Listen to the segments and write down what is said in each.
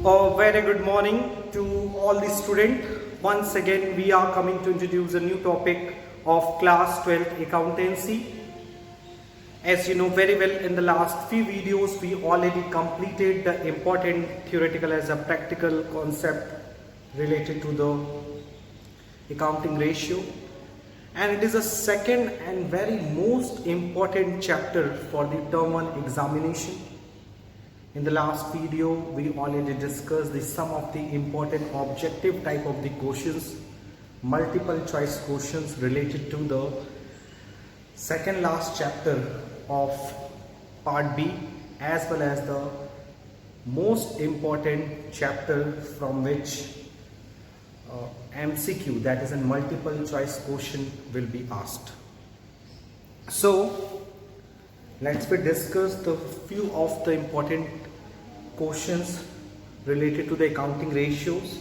A very good morning to all the students. Once again, we are coming to introduce a new topic of class 12 accountancy. As you know very well, in the last few videos, we already completed the important theoretical as a practical concept related to the accounting ratio. And it is a second and very most important chapter for the term 1 examination. In the last video, we already discussed the some of the important objective type of the questions, multiple choice questions related to the second last chapter of part B, as well as the most important chapter from which MCQ, that is a multiple choice question, will be asked. So let's discuss the few of the important questions related to the accounting ratios.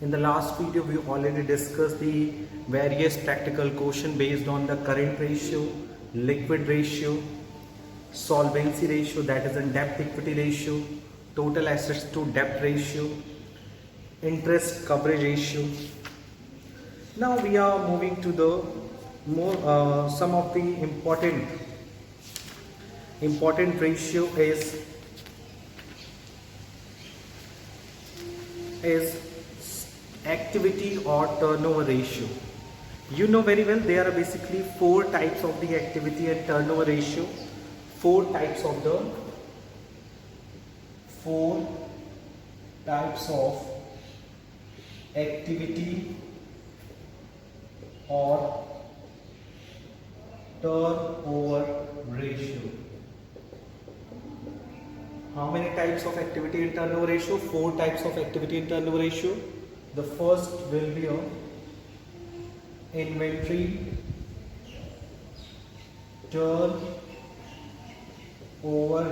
In the last video, we already discussed the various practical questions based on the current ratio, liquid ratio, solvency ratio, that is a debt equity ratio, total assets to debt ratio, interest coverage ratio. Now we are moving to the more some of the important ratio is activity or turnover ratio. You know very well there are basically four types of the activity and turnover ratio. Four types of activity or turnover ratio. How many types of activity and turnover ratio? Four types of activity and turnover ratio. The first will be inventory turnover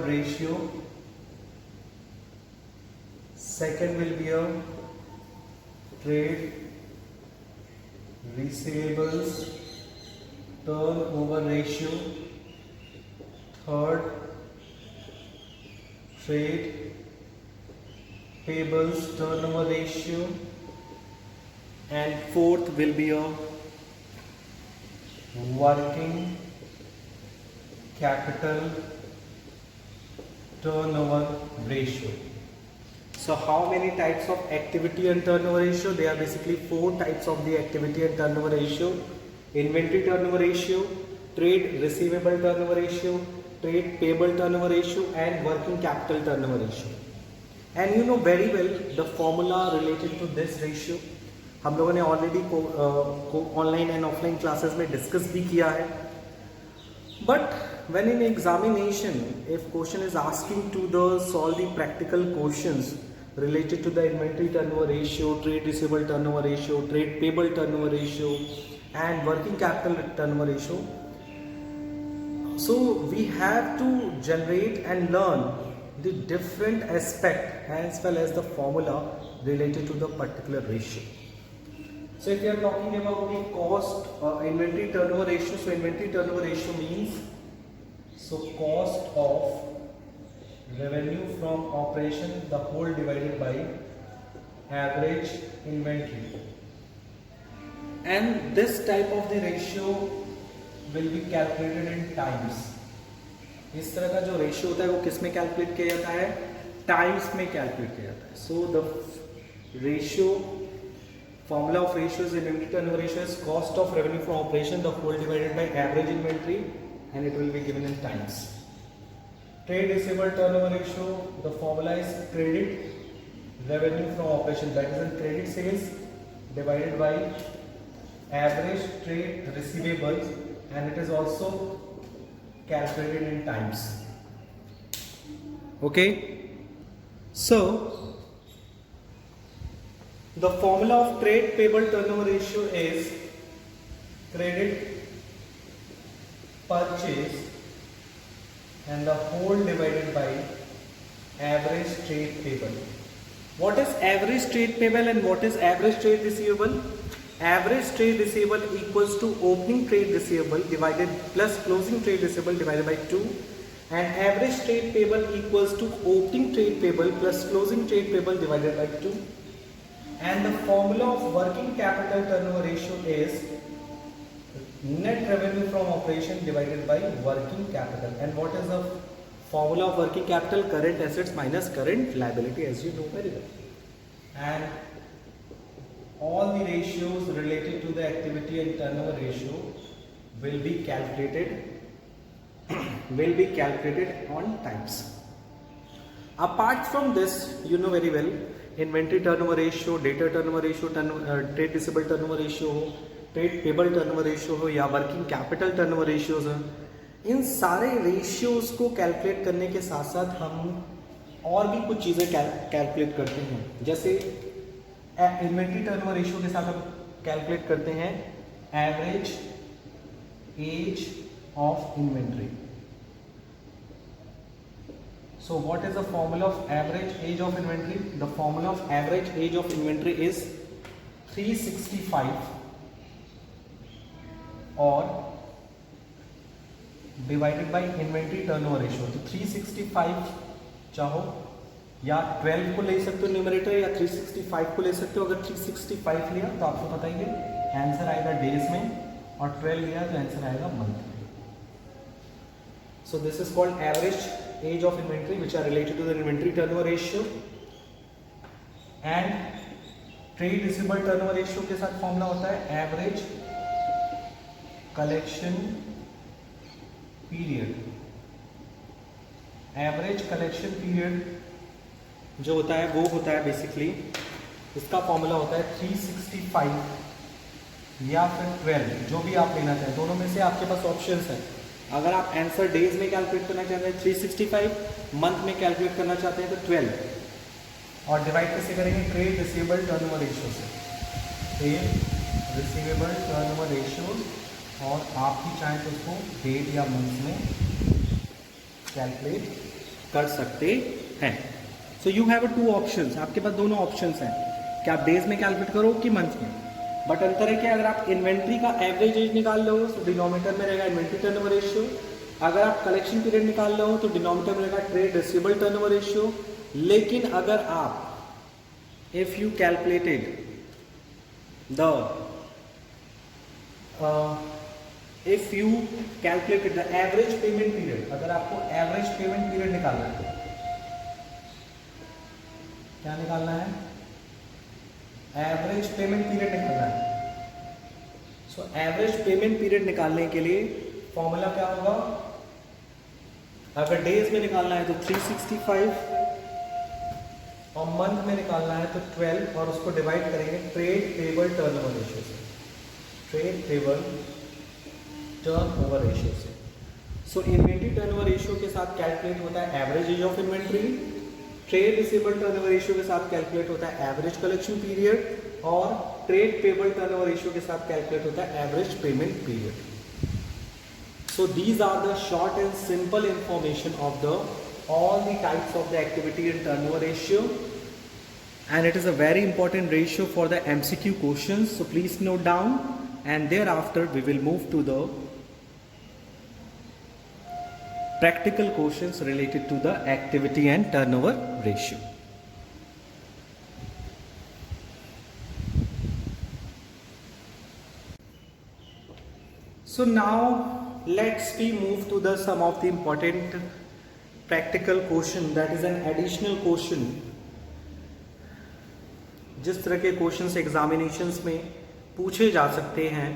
ratio. Second will be trade receivables turnover ratio. Third, trade payables turnover ratio, and fourth will be working capital turnover ratio. So how many types of activity and turnover ratio? There are basically four types of the activity and turnover ratio: inventory turnover ratio, trade receivable turnover ratio, trade payable turnover ratio, and working capital turnover ratio. And you know very well the formula related to this ratio हम लोगों ने already online and offline classes में discuss भी किया है. But when in examination, if question is asking to solve the practical questions related to the inventory turnover ratio, trade receivable turnover ratio, trade payable turnover ratio, and working capital turnover ratio, so we have to generate and learn the different aspect as well as the formula related to the particular ratio. So if you are talking about the cost inventory turnover ratio, so inventory turnover ratio means cost of revenue from operation, the whole divided by average inventory. And this type of the ratio will be calculated in times. इस तरह का जो ratio होता है वो किस में calculate किया जाता है? टाइम्स में कैलकुलेट किया जाता है. So the ratio formula of ratio is inventory turnover ratio is cost of revenue from operation, the whole divided by average inventory, and it will be given in times. Trade receivable turnover ratio, the formula is credit revenue from operation, that is in credit sales divided by average trade receivables, and it is also calculated in times. Okay, so the formula of trade payable turnover ratio is credit purchase and the whole divided by average trade payable. What is average trade payable and what is average trade receivable? Average trade receivable equals to opening trade receivable divided plus closing trade receivable divided by 2, and average trade payable equals to opening trade payable plus closing trade payable divided by 2, and the formula of working capital turnover ratio is net revenue from operation divided by working capital. And what is the formula of working capital? Current assets minus current liability, as you know very well. And all the ratios related to the activity and turnover ratio will be calculated on times. Apart from this, you know very well, inventory turnover ratio, debtor turnover ratio, trade receivable turnover ratio हो, trade payable turnover ratio हो या working capital turnover ratios हैं, इन सारे ratios को calculate करने के साथ साथ हम और भी कुछ चीज़ें कैलकुलेट करते हैं. जैसे इन्वेंट्री टर्नओवर रेशियो के साथ हम कैलकुलेट करते हैं average age of inventory. So what is the formula of average age of inventory? The formula of average age of inventory is 365 और divided by inventory turnover ratio. तो 365 चाहो या 12 को ले सकते हो न्यूमरेटर या 365 को ले सकते हो. अगर 365 लिया तो आपको पता ही है आंसर आएगा डेज में, और 12 लिया तो आंसर आएगा मंथ में. So this is called average age of inventory, which are related to the inventory turnover ratio. And trade receivable turnover ratio के साथ फॉर्मूला होता है average collection period. Average collection period जो होता है वो होता है बेसिकली, इसका फॉर्मूला होता है 365 या फिर 12, जो भी आप लेना चाहें. दोनों में से आपके पास ऑप्शंस है. अगर आप आंसर डेज में कैलकुलेट करना चाहते हैं 365, मंथ में कैलकुलेट करना चाहते हैं तो 12, और डिवाइड कैसे करेंगे? ट्रेड रिसीवेबल टर्नओवर रेशियो से. ट्रेड रिसीवेबल टर्नओवर रेशियो, और आप भी चाहें तो उसको डेट या मंथ में कैलकुलेट कर सकते हैं. सो यू हैव 2 ऑप्शंस. आपके पास दोनों ऑप्शंस हैं कि आप डेज में कैलकुलेट करो कि मंथ में. बट अंतर है कि अगर आप इन्वेंट्री का एवरेज एज निकाल लो तो डिनोमिनेटर में रहेगा इन्वेंट्री टर्नओवर रेशियो. अगर आप कलेक्शन पीरियड निकाल लो तो डिनोमिनेटर में रहेगा ट्रेड रिसीवेबल टर्नओवर रेशियो. लेकिन अगर आप if you calculated the average payment period, अगर आपको एवरेज पेमेंट पीरियड निकालना है, क्या निकालना है? एवरेज पेमेंट पीरियड निकालना है. सो एवरेज पेमेंट पीरियड निकालने के लिए फॉर्मूला क्या होगा? अगर डेज में निकालना है तो 365 और मंथ में निकालना है तो 12, और उसको डिवाइड करेंगे ट्रेड पेबल टर्नओवर रेशियो से. ट्रेड पेबल टर्नओवर रेशियो से. सो इन्वेंट्री टर्नओवर रेशियो के साथ कैलकुलेट होता है average age of inventory. Trade receivable turnover ratio के साथ कैलकुलेट होता है एवरेज कलेक्शन पीरियड, और ट्रेड पेबल टर्नओवर रेशियो के साथ कैलकुलेट होता है average payment period. So these are the short and simple information of the all the types of the activity and turnover ratio, and it is a very important ratio for the MCQ questions. So please note down, and thereafter we will move to the practical questions related to the activity and turnover ratio. So now let's we move to the some of the important practical question, that is an additional question. जिस तरह के questions examinations में पूछे जा सकते हैं,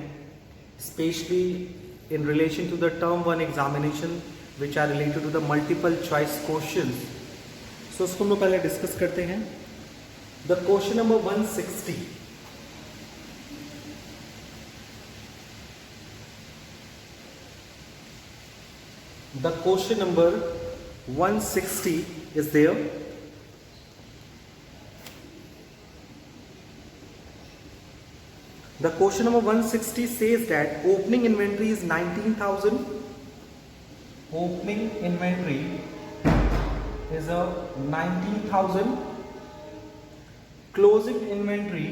specially in relation to the term 1 examination which are related to the multiple choice questions. So उसको हम लोग पहले डिस्कस करते हैं. The question number 160. The question number 160 is there. The question number 160 says that opening inventory is 19,000. Opening inventory is a 19,000. Closing inventory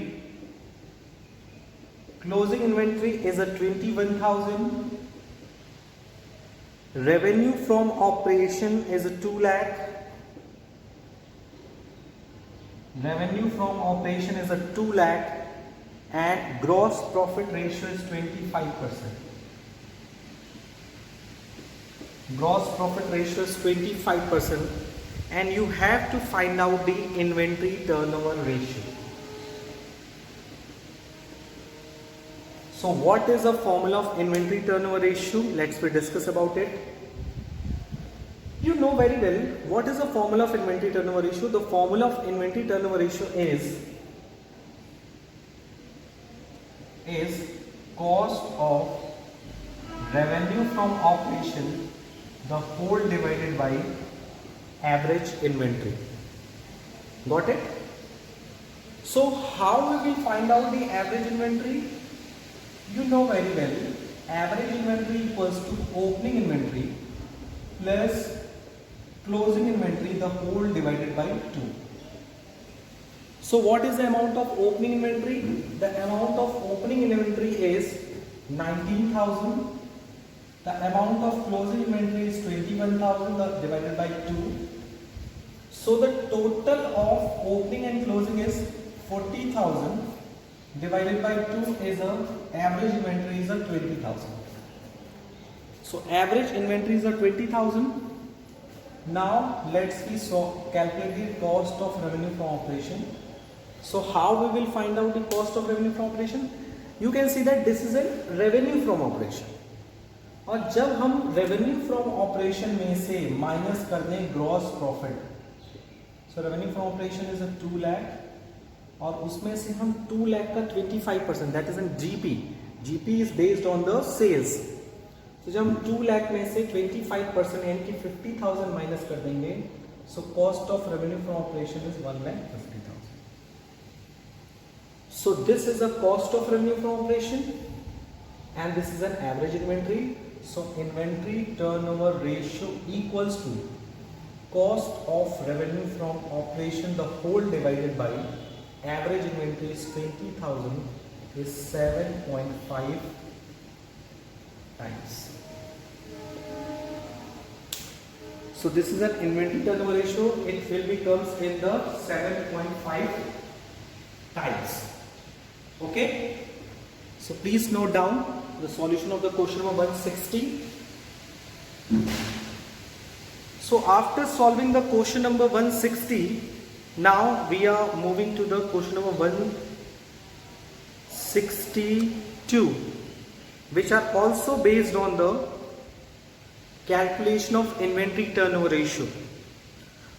is a 21,000. Revenue from operation is 2 lakh. Revenue from operation is 2 lakh and gross profit ratio is 25%. Gross profit ratio is 25% and you have to find out the inventory turnover ratio. So what is the formula of inventory turnover ratio? Let's discuss about it. You know very well what is the formula of inventory turnover ratio. The formula of inventory turnover ratio is cost of revenue from operation the whole divided by average inventory. Got it? So how we will find out the average inventory? You know very well, average inventory equals to opening inventory plus closing inventory the whole divided by 2. So what is the amount of opening inventory? The amount of opening inventory is 19,000. The amount of closing inventory is 21,000 divided by 2. So the total of opening and closing is 40,000 divided by 2 is average inventory is 20,000. So average inventory is 20,000. Now let's calculate the cost of revenue from operation. So how we will find out the cost of revenue from operation? You can see that this is a revenue from operation. और जब हम revenue from operation में से minus कर दें gross profit, so revenue from operation is 2 lakh और उसमें से हम 2 लाख का 25% that is an GP. GP is based on the sales. तो जब हम 2 लाख में से 25% यानी कि 50,000 माइनस कर देंगे, so cost of revenue from operation is 1,50,000. So this is the cost of revenue from operation and this is an average inventory. So inventory turnover ratio equals to cost of revenue from operation the whole divided by average inventory is 20,000 is 7.5 times. So this is an inventory turnover ratio. It will becomes in the 7.5 times. Okay. So please note down the solution of the question number 160. So after solving the question number 160, now we are moving to the question number 162, which are also based on the calculation of inventory turnover ratio.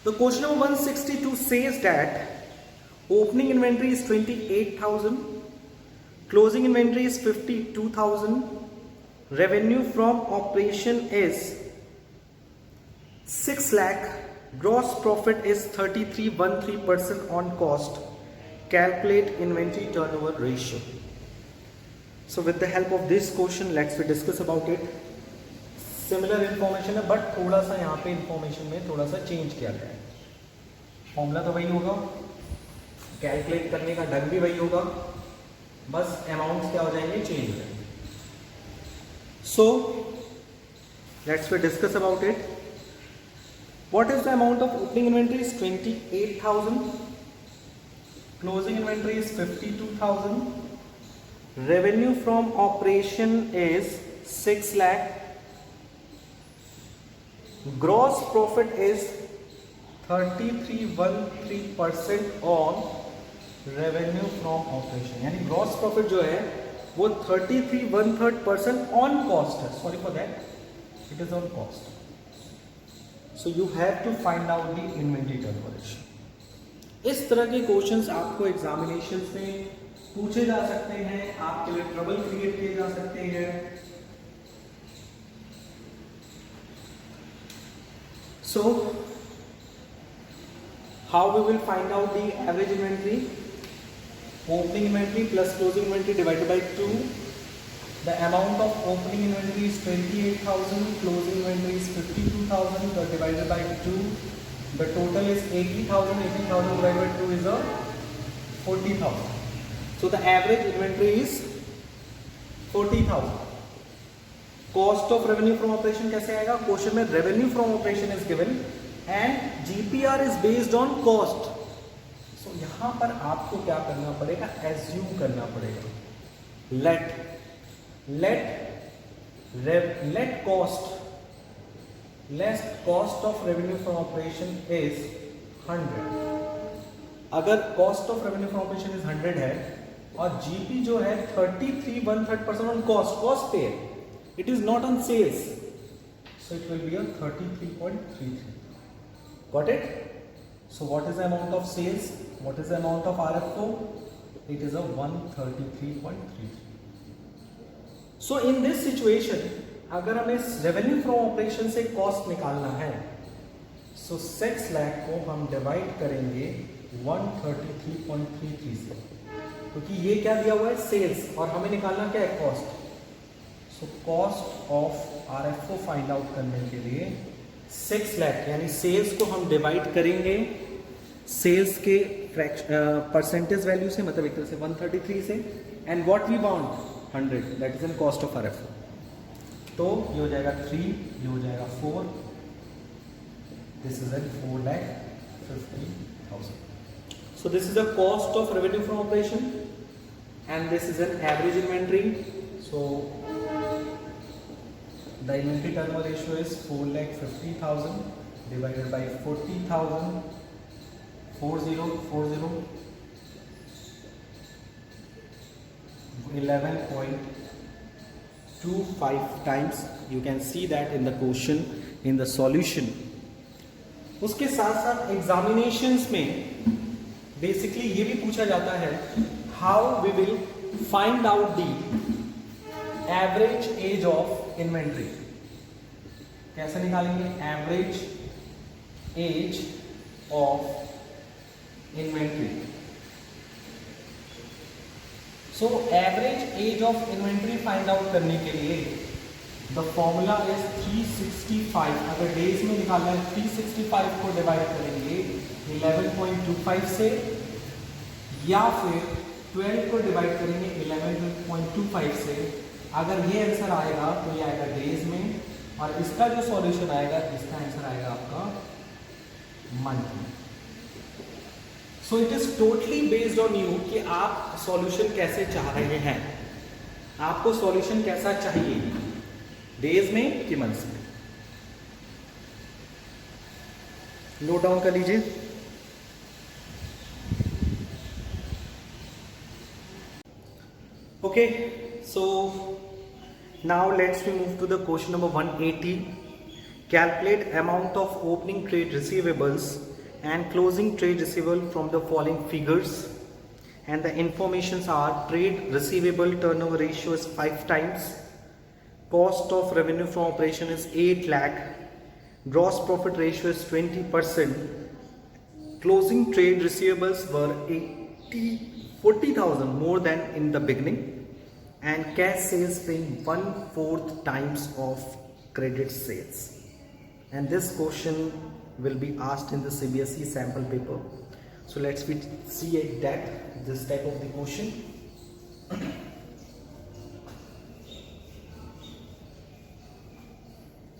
The question number 162 says that opening inventory is 28,000. Closing inventory is 52,000. Revenue from operation is 6 lakh. Gross profit is 33.13% on cost. Calculate inventory turnover ratio. So with the help of this question, let's discuss about it. Similar information है, but थोड़ा सा यहाँ पे information में थोड़ा सा change किया गया है. फॉर्मूला तो वही होगा, कैलकुलेट करने का ढंग भी वही होगा, बस अमाउंट्स क्या हो जाएंगे, चेंज हो जाएंगे. So let's discuss about it. What is the amount of opening inventory is 28,000. Closing inventory is 52,000. Revenue from operation is 6 lakh. Gross profit is 33.13% on revenue from operation. यानी ग्रॉस प्रॉफिट जो है वो 33.13% on cost है. Sorry for that, it is on cost. So you have to find out the inventory turnover ratio. इस तरह के questions आपको examination में पूछे जा सकते हैं, आपके लिए ट्रबल क्रिएट किए जा सकते हैं. सो how we will find out the average inventory? Opening inventory plus closing inventory divided by 2. The amount of opening inventory is 28,000, closing inventory is 52,000, divided by 2. The total is 80,000. 80,000 divided by 2 is 40,000. So the average inventory is 40,000. Cost of revenue from operation कैसे आएगा? Question में revenue from operation is given and GPR is based on cost. So यहां पर आपको क्या करना पड़ेगा? Assume करना पड़ेगा। Let cost of revenue from operation is 100। अगर cost of revenue from operation is 100 है और जीपी जो है 33 ऑन कॉस्ट पे है, it is not on sales, so it will be a 33.33। Got it? So what is the amount of sales? What is the amount of RFO? It is a 133.33। So in this situation अगर हमें revenue from operation से cost निकालना है, सो 6 लाख को हम divide करेंगे 133.33 से, क्योंकि ये क्या दिया हुआ है? सेल्स, और हमें निकालना क्या है? Cost. So cost of RFO find out करने के लिए 6 लाख यानी सेल्स को हम डिवाइड करेंगे सेल्स के परसेंटेज वैल्यू से, मतलब एक तरह से 133 से, and what we want 100, that is in cost of RFO. तो ये हो जाएगा 3, ये हो जाएगा 4, this is an 4,50,000। So this is the cost of revenue from operation and this is an average inventory. So the inventory turnover ratio is 4,50,000 divided by 40,000, 11.25 times. You can see that in the question, in the solution. उसके साथ साथ examinations में basically ये भी पूछा जाता है, how we will find out the average age of inventory. कैसे निकालेंगे average age of inventory? So average age of inventory find out करने के लिए द फॉर्मूला इज 365। अगर डेज में निकालना है 365 को डिवाइड करेंगे 11.25 से, या फिर 12 को डिवाइड करेंगे 11.25 से। अगर ये आंसर आएगा तो ये आएगा डेज में, और इसका जो सॉल्यूशन आएगा, इसका आंसर आएगा आपका मंथ में। सो it is totally based on you कि आप सॉल्यूशन कैसे चाह रहे हैं, आपको सॉल्यूशन कैसा चाहिए, डेज में कि मंथ्स में। नोट डाउन कर लीजिए। Okay, so now let's move to the question number 180. Calculate amount of opening trade receivables and closing trade receivable from the following figures, and the informations are: trade receivable turnover ratio is 5 times, cost of revenue from operation is 8 lakh, gross profit ratio is 20%, closing trade receivables were 40,000 more than in the beginning, and cash sales being 1/4 times of credit sales. And this question will be asked in the CBSE sample paper. So let's see that this type of the question.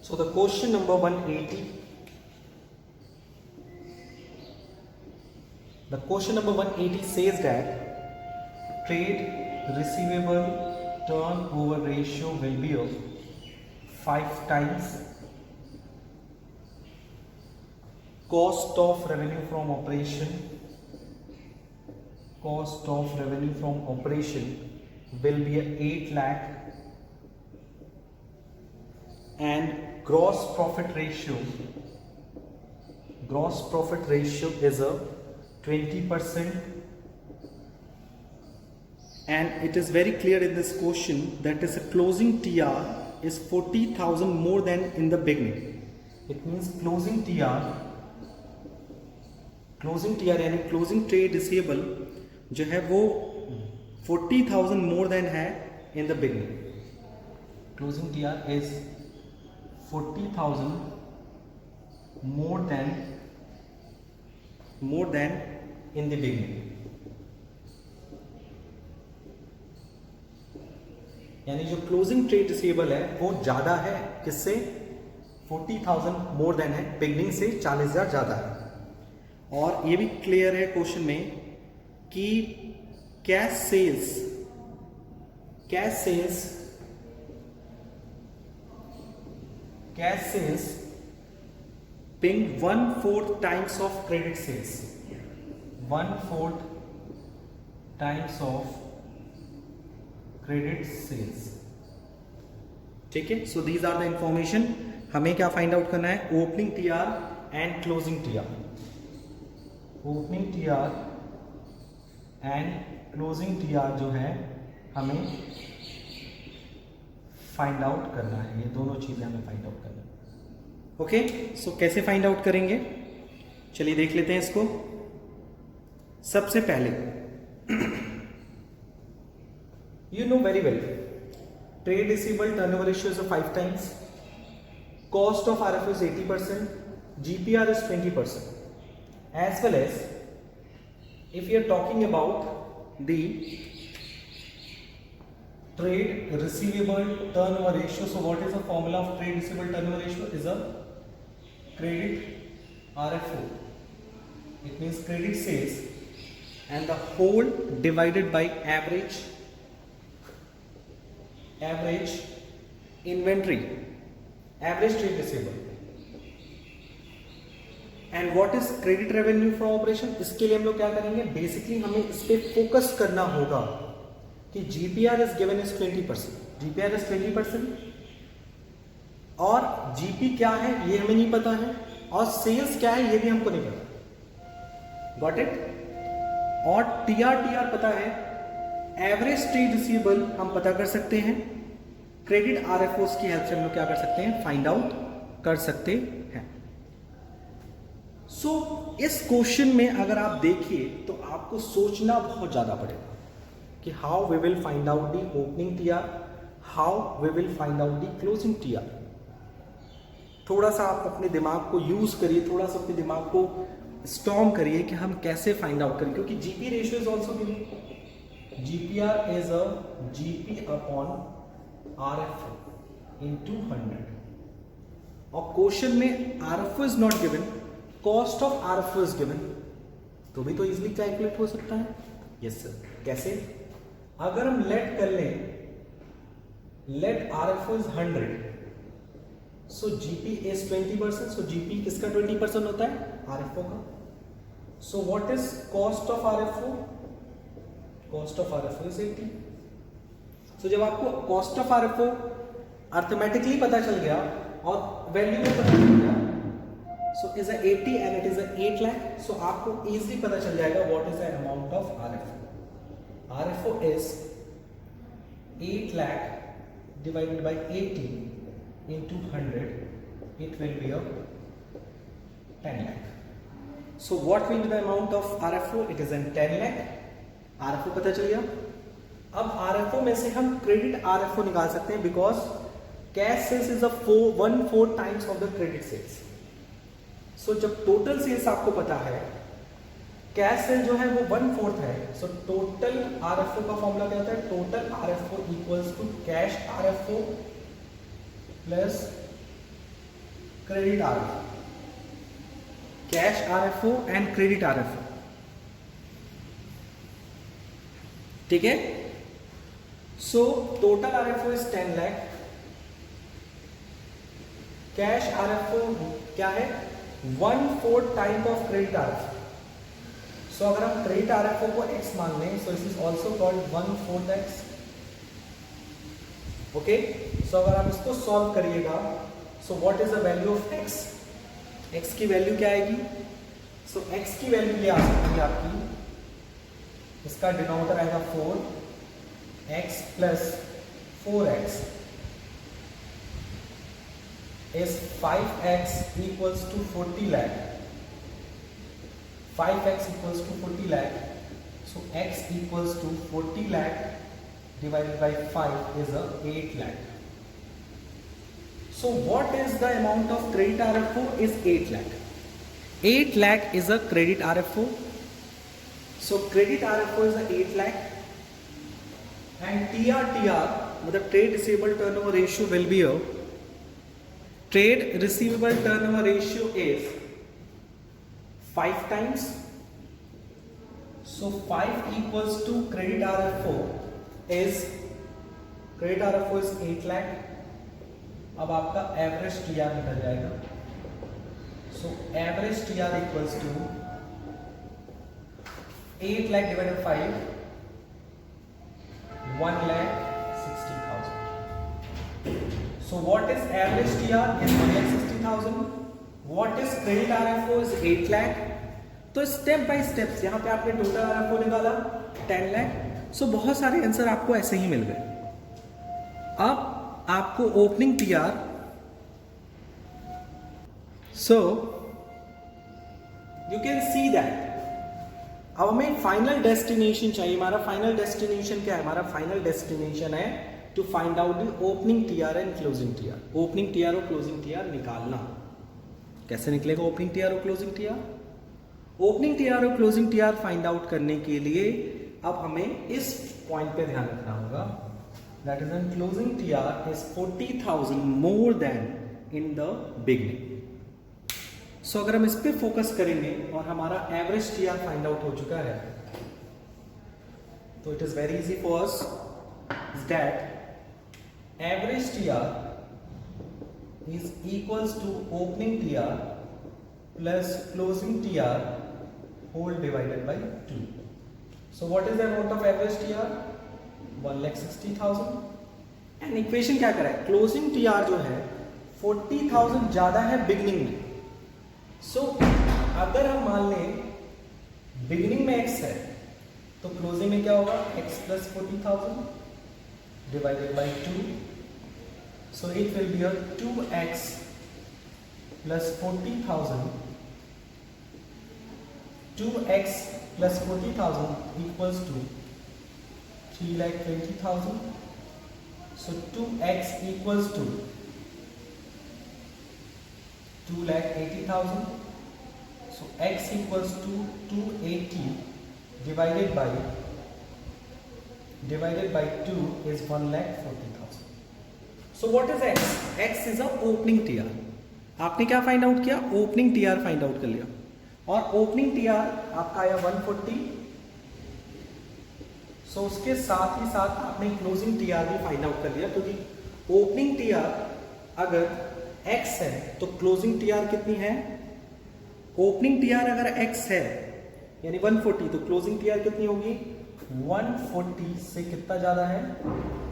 So the question number 180. The question number 180 says that trade receivable turnover ratio will be of 5 times, cost of revenue from operation will be 8 lakh, and gross profit ratio is a 20%. And it is very clear in this question that is a closing TR is 40,000 more than in the beginning. It means closing TR यानी closing trade receivable जो है वो 40,000 more than है in the beginning. Closing TR is 40,000 more than in the beginning. यानी जो closing trade receivable है वो ज्यादा है किससे, 40,000 मोर देन है, बिगनिंग से 40,000 ज्यादा है। और ये भी क्लियर है क्वेश्चन में कि cash sales being 1/4 times of credit sales, 1/4 times of credit sales। ठीक है, so these are the information. हमें क्या फाइंड आउट करना है, opening TR and closing TR, opening TR and closing TR जो है हमें फाइंड आउट करना है, ये दोनों चीजें हमें फाइंड आउट करना है। ओके, सो कैसे फाइंड आउट करेंगे, चलिए देख लेते हैं इसको। सबसे पहले you know very well, trade receivable turnover ratio is 5 times, cost of RFO is 80%, GPR is 20%, as well as if you are talking about the trade receivable turnover ratio, so what is the formula of trade receivable turnover ratio, is a credit RFO, it means credit sales and the whole divided by average inventory, average trade receivable, and what is credit revenue from operation। इसके लिए हम लोग क्या करेंगे, basically हमें इस पे focus करना होगा कि GPR is given is 20%, GPR is 20%, और GP क्या है ये हमें नहीं पता है, और सेल्स क्या है ये भी हमको नहीं पता, गॉट इट। और TR पता है, एवरेज ट्रेड रिसीवेबल हम पता कर सकते हैं, क्रेडिट RFOs की हेल्प से हम लोग क्या कर सकते हैं, फाइंड आउट कर सकते हैं। सो इस क्वेश्चन में अगर आप देखिए तो आपको सोचना बहुत ज्यादा पड़ेगा कि how we will find out the opening TR, how we will find out the closing TR. थोड़ा सा आप अपने दिमाग को यूज करिए, थोड़ा सा अपने दिमाग को स्टॉर्म करिए कि हम कैसे फाइंड आउट करें, क्योंकि GP ratio is also given, GPR is a GP upon RFO into 100, और क्वेश्चन में RFO is not given, cost of RFO is given, तो भी तो इजीली कैलकुलेट हो सकता है। यस सर, कैसे, अगर हम लेट कर लें, let RFO is 100, so GP is 20%, so GP किसका 20% होता है, आरएफओ का। So what is cost of RFO, cost of RFO is 80। सो जब आपको कॉस्ट ऑफ आरएफओ अर्थमेटिकली पता चल गया और वैल्यू में पता चल गया, so is 80 and it is 8 lakh, so आपको इजीली पता चल जाएगा what is the amount of RFO. RFO is 8 lakh divided by 80 into 100, it will be a 10 lakh. So what will be the amount of RFO? It is in 10 lakh. RFO पता चल गया। अब RFO में से हम credit RFO निकाल सकते हैं, because cash sales is 1/4 times of the credit sales. So जब टोटल सेल्स आपको पता है, कैश सेल जो है वो 1/4 है, सो टोटल आरएफओ का फॉर्मूला क्या होता है, total RFO equals to cash RFO plus credit RFO, cash RFO and credit RFO, ठीक है। So total RFO is 10 lakh, cash RFO क्या है, 1/4 time of credit RFO. So अगर हम क्रेडिट आरएफओ को x मान लें, so it is also called 1/4 x। Okay, so अगर आप इसको सॉल्व करिएगा, so what is the value of x, x की वैल्यू क्या आएगी, सो x की वैल्यू ये आ सकती है आपकी, इसका डिनोमिनेटर आएगा 4x plus 4x is 5x equals to 40 lakh, 5x equals to 40 lakh, so x equals to 40 lakh divided by 5 is a 8 lakh. So what is the amount of credit RFO is 8 lakh. 8 lakh is a credit RFO. So credit RFO is a 8 lakh and TR मतलब trade receivable turnover ratio will be a trade receivable turnover ratio is 5 times. So 5 equals to credit RFO is 8 lakh. अब आपका average TR निकल जाएगा. So average TR equals to 8 lakh divided by 5, 1,60,000. So what is average TR is 1,60,000. What is credit RFO is 8 lakh. तो step by steps यहाँ पे आपने total RFO निकाला 10 लाख. सो बहुत सारे आंसर आपको ऐसे ही मिल गए. अब आपको opening TR, so you can see that अब हमें फाइनल डेस्टिनेशन चाहिए. हमारा फाइनल डेस्टिनेशन क्या है? हमारा फाइनल डेस्टिनेशन है to find out the opening TR and closing TR. Opening TR और क्लोजिंग TR निकालना. कैसे निकलेगा ओपनिंग TR और क्लोजिंग TR? ओपनिंग TR और क्लोजिंग TR फाइंड आउट करने के लिए अब हमें इस पॉइंट पे ध्यान रखना होगा. That is an closing TR is 40,000 more than in the beginning. So अगर हम इस पे फोकस करेंगे और हमारा एवरेज TR फाइंड आउट हो चुका है, तो it is very easy for us that average TR is equals to opening TR plus closing TR whole divided by 2. So what is the amount of average TR? 1,60,000. And equation क्या करा है? Closing TR जो है 40,000 ज्यादा है beginning में. सो अगर हम मान लें बिगनिंग में x है तो क्लोजिंग में क्या होगा? x plus 40,000 divided by 2. So it will be a 2x plus 40,000. 2x plus 40,000 equals to 3,20,000. So 2x equals to 2,80,000. So x equals to 280 divided by 2 is 1,40,000. So what is x? X is a opening TR. आपने क्या find out किया? Opening TR find out कर लिया. और opening TR आपका आया 140. सो उसके साथ ही साथ आपने क्लोजिंग TR भी फाइंड आउट कर लिया, क्योंकि ओपनिंग TR अगर x है तो क्लोजिंग TR कितनी है? ओपनिंग TR अगर x है यानी 140, तो क्लोजिंग TR कितनी होगी? 140 से कितना ज्यादा है?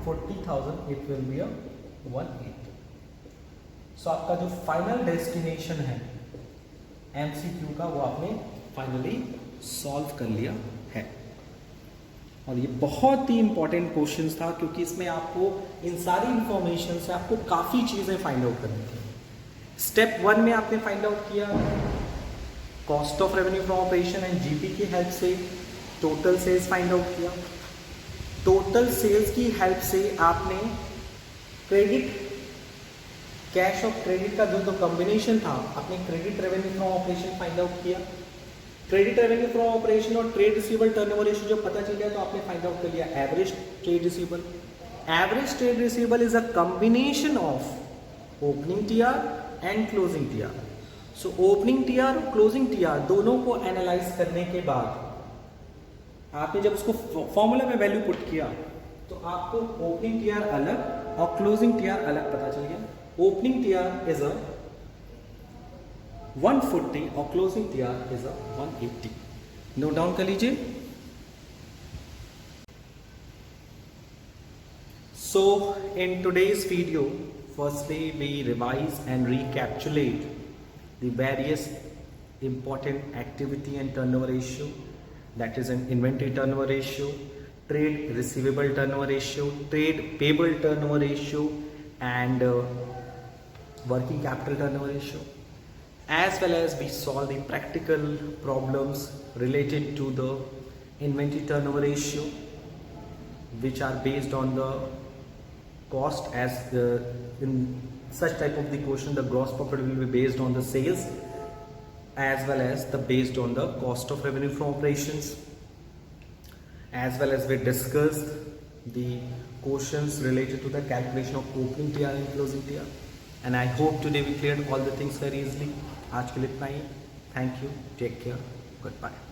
40,000. It will B 180. सो आपका जो फाइनल डेस्टिनेशन है MCQ का, वो आपने फाइनली सॉल्व कर लिया है. और ये बहुत ही इंपॉर्टेंट क्वेश्चन था, क्योंकि इसमें आपको इन सारी इंफॉर्मेशन से आपको काफी चीजें फाइंड आउट करनी थी. स्टेप 1 में आपने फाइंड आउट किया cost of revenue from operation and GP की हेल्प से टोटल सेल्स फाइंड आउट किया. टोटल सेल्स की हेल्प से आपने क्रेडिट, कैश और क्रेडिट का जो कॉम्बिनेशन था, आपने credit revenue from operation find out किया. क्रेडिट रेवेन्यू फ्रॉम ऑपरेशन और ट्रेड रिसीवेबल टर्नओवर रेशियो जब पता चल गया तो आपने फाइंड आउट कर लिया average trade receivable. Average trade receivable is a combination of opening TR and closing TR. So opening TR और क्लोजिंग TR दोनों को एनालाइज करने के बाद आपने जब उसको फॉर्मूला में वैल्यू पुट किया तो आपको ओपनिंग TR अलग और क्लोजिंग TR अलग पता चल गया. ओपनिंग TR इज अ 140 और closing TR is a 180. Note down कर लीजिए. So in today's video firstly we revise and recapitulate the various important activity and turnover ratio, that is an inventory turnover ratio, trade receivable turnover ratio, trade payable turnover ratio, and working capital turnover ratio. As well as we solve the practical problems related to the inventory turnover ratio, which are based on the cost. As in such type of the question, the gross profit will be based on the sales, as well as the based on the cost of revenue from operations. As well as we discussed the questions related to the calculation of opening TR and closing TR. And I hope today we cleared all the things very easily. आज के लिए इतना ही. Thank you. Take care. Goodbye.